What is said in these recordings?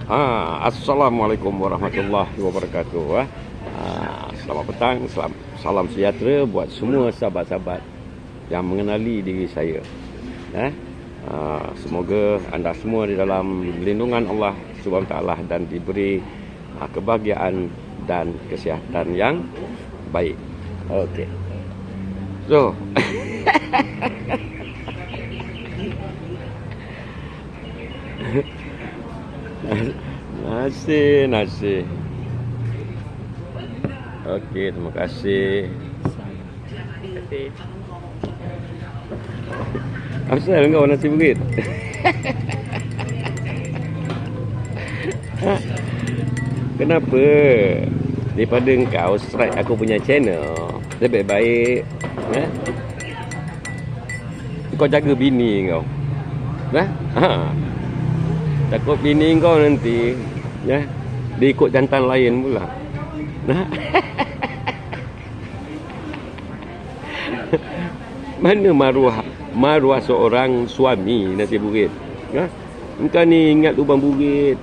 Assalamualaikum warahmatullahi wabarakatuh. Selamat petang, salam sejahtera buat semua sahabat-sahabat yang mengenali diri saya. Semoga anda semua di dalam lindungan Allah SWT dan diberi kebahagiaan dan kesihatan yang baik. Okey. So, nasi. Okey, terima kasih. Asal kau nasi bukit? Kenapa? Daripada engkau strike aku punya channel, lebih baik kau jaga bini kau. Takut bini kau nanti dia ikut jantan lain pula. Mana maruah seorang suami nasi bukit? Engkau ni ingat lubang bukit,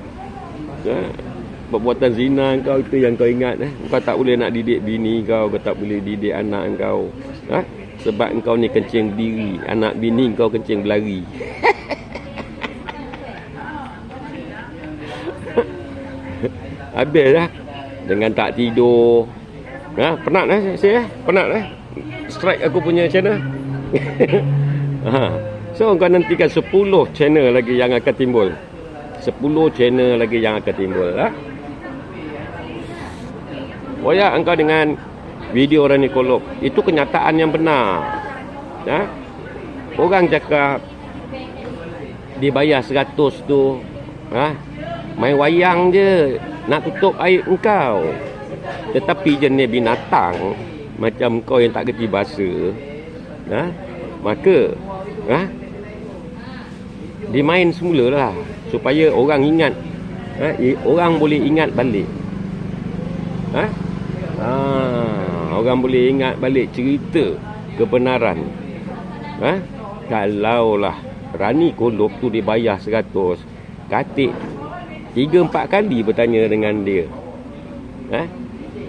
perbuatan zina kau itu yang kau ingat. Kau tak boleh nak didik bini kau tak boleh didik anak kau. Sebab engkau ni kencing berdiri, anak bini kau kencing berlari. Habis lah dengan tak tidur. Penat saya penat strike aku punya channel. So kau nantikan 10 channel lagi yang akan timbul. 10 channel lagi yang akan timbul. Koyak engkau dengan video ornitolog, itu kenyataan yang benar. Orang cakap dibayar 100 tu main wayang je nak tutup aib engkau. Tetapi jenis binatang macam kau yang tak kerti bahasa, maka dimain semula lah supaya orang ingat, orang boleh ingat balik. Orang boleh ingat balik cerita kebenaran. Kalaulah Rani Kolob tu dibayar 100, katik 3-4 kali bertanya dengan dia,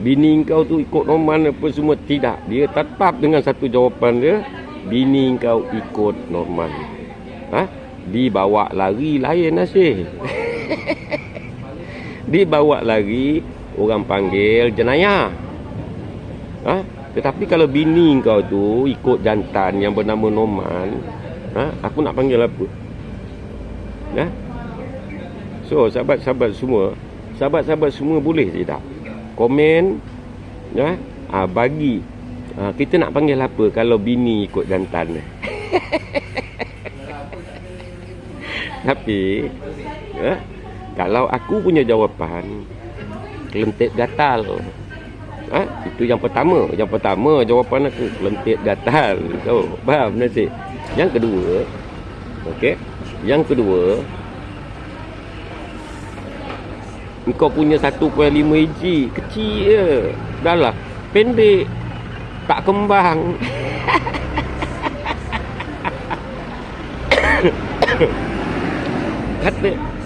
bini kau tu ikut normal apa semua? Tidak. Dia tetap dengan satu jawapan dia, bini kau ikut normal. Dibawa lari lain nasib. Dibawa lari orang panggil jenayah. Tetapi kalau bini kau tu ikut jantan yang bernama Norman, aku nak panggil apa? So sahabat-sahabat semua boleh tidak komen, bagi kita nak panggil apa kalau bini ikut jantan. Tapi kalau aku punya jawapan kelentit gatal. Itu yang pertama jawapan aku, kelentit gatal. Faham nasi? Yang kedua, yang kedua, engkau punya 1.5 inci kecil je, dah lah pendek, tak kembang.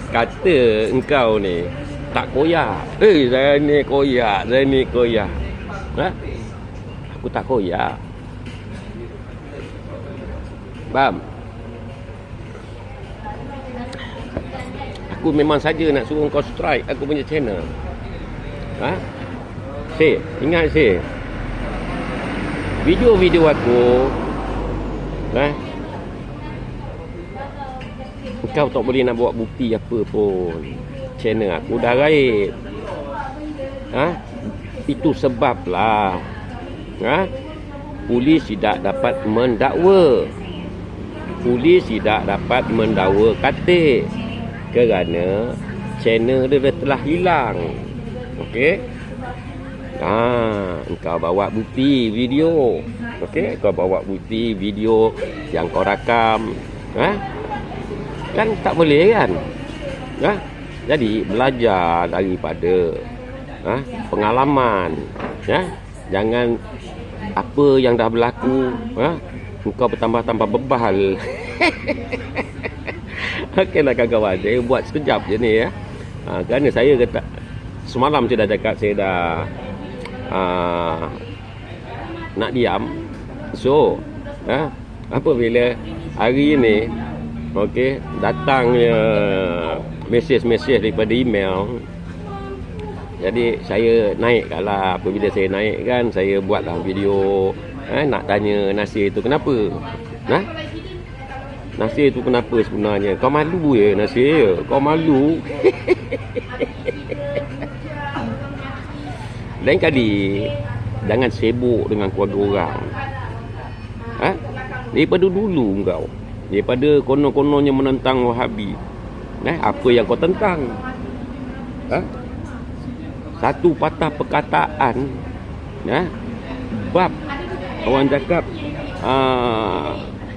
Kata engkau ni tak koyak. Saya ni koyak. Aku tak koyak. Faham? Aku memang saja nak suruh kau strike aku punya channel. Ingat video-video aku, kau tak boleh nak buat bukti apa pun. Channel aku dah gaib. Itu sebablah polis tidak dapat mendakwa. Polis tidak dapat mendakwa katik kerana channel dia telah hilang. Engkau bawa bukti video. Kau bawa bukti video yang kau rakam. Kan tak boleh kan? Jadi belajar daripada pengalaman. Jangan apa yang dah berlaku engkau bertambah-tambah bebal. Okeylah kawan-kawan, saya buat sekejap je ni Kerana saya kata semalam saya dah cakap saya dah nak diam. So apabila hari ini datangnya mesej-mesej daripada email, jadi saya naikkanlah. Apabila saya naik kan, saya buatlah video nak tanya Nasir tu kenapa. Nasir tu kenapa sebenarnya? Kau malu ya Nasir? Kau malu? Lain kali jangan sibuk dengan keluarga orang. Daripada dulu kau, daripada konon-kononnya menentang Wahabi, apa yang kau tentang? Satu patah perkataan, bab orang cakap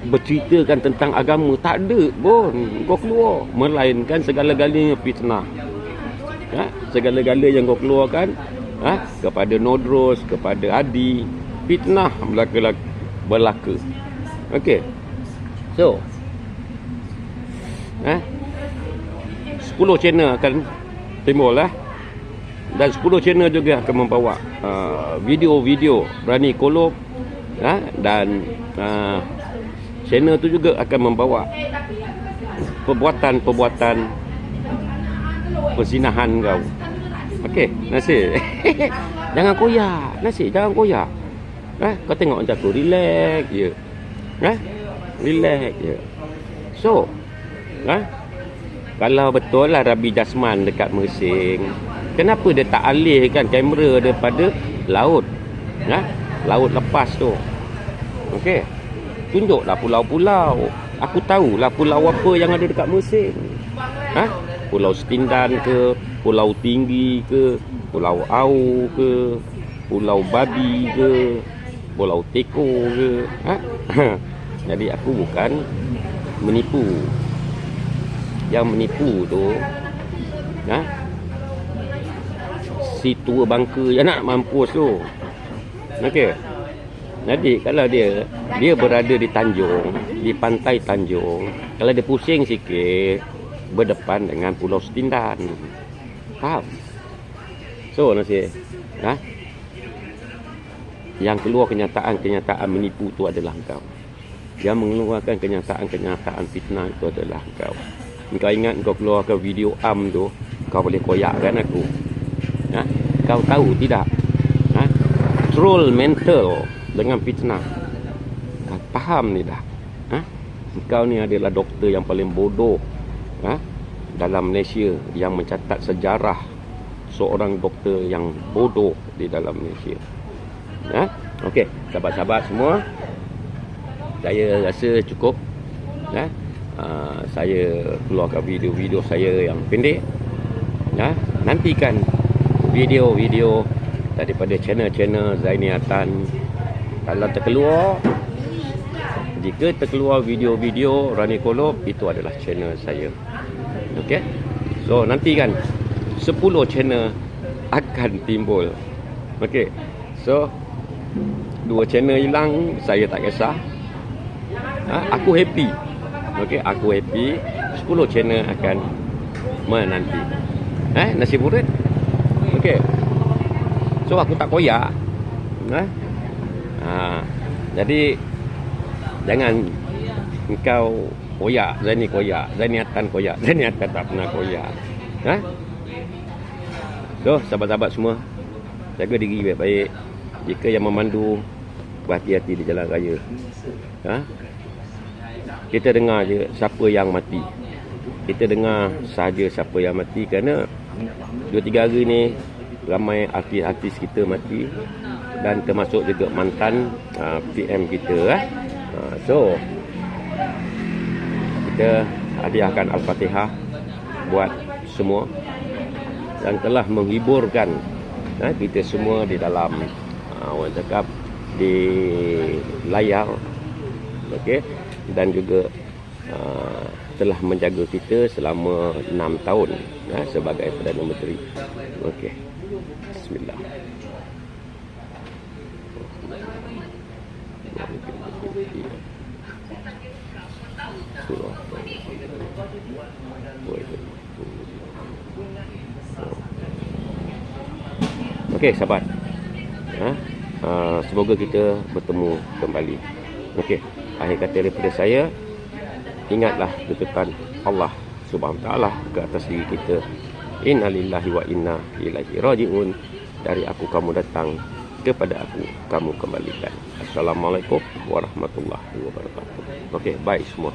berceritakan tentang agama, tak ada pun kau keluar. Melainkan segala-galanya fitnah. Segala-gala yang kau keluarkan kepada Nodros, kepada Adi, fitnah berlaku. Okey. So 10 channel akan timbul dan 10 channel juga akan membawa video-video Rani Kolob, dan channel tu juga akan membawa perbuatan-perbuatan perzinahan kau. Okey, Nasir. Jangan koyak, Nasir, jangan koyak. Kau tengok macam aku, relax je. Relax je. So, kalau betul lah Rabi Jasman dekat Mersing, kenapa dia tak alihkan kamera daripada laut? Laut lepas tu. Okey. Tunjuklah pulau-pulau. Aku tahulah pulau apa yang ada dekat Mersing. Pulau Setindan ke, Pulau Tinggi ke, Pulau Au ke, Pulau Babi ke, Pulau Teko ke. Jadi aku bukan menipu. Yang menipu tu si tua bangka yang nak mampus tu. Okey. Jadi kalau dia berada di Tanjung, di pantai Tanjung, kalau dia pusing sikit, berdepan dengan Pulau Setindan. Faham? So Nasir, yang keluar kenyataan-kenyataan menipu tu adalah engkau. Yang mengeluarkan kenyataan-kenyataan fitnah itu adalah engkau. Engkau ingat kau keluarkan video tu, kau boleh koyakkan aku. Kau tahu tidak? Troll mental dengan fitnah. Kau faham ni dah? Engkau ni adalah doktor yang paling bodoh dalam Malaysia, yang mencatat sejarah seorang doktor yang bodoh di dalam Malaysia. Okey, sahabat-sahabat semua, saya rasa cukup. Saya keluarkan video-video saya yang pendek. Nantikan video-video daripada channel-channel Zaini Atan. Kalau jika terkeluar video-video Rani Kolob, itu adalah channel saya. Okey. So nantikan 10 channel akan timbul. Okey. So 2 channel hilang, saya tak kisah. Aku happy. Okey, aku happy. 10 channel akan menanti. Nasi burit. Okey. So aku tak koyak. Jadi jangan engkau koyak, Zaini koyak, Zaini Atan koyak, Zaini Atan tak pernah koyak. So sahabat-sahabat semua, jaga diri baik-baik. Jika yang memandu, berhati-hati di jalan raya. Kita dengar je siapa yang mati. Kita dengar sahaja siapa yang mati, kerana 2-3 hari ni ramai artis-artis kita mati, dan termasuk juga mantan PM kita. So kita hadiahkan Al-Fatihah buat semua, dan telah menghiburkan kita semua di dalam orang cakap di layar. Okey, dan juga telah menjaga kita selama 6 tahun sebagai Perdana Menteri. Okey, bismillah. Surah Okey, sahabat. Ha? Semoga kita bertemu kembali. Okey, akhir kata daripada saya, ingatlah detekan Allah Subhanahu Taala ke atas diri kita. Inna lillahi wa inna ilaihi raji'un. Dari aku kamu datang, kepada aku kamu kembalikan. Assalamualaikum warahmatullahi wabarakatuh. Okey, bye semua.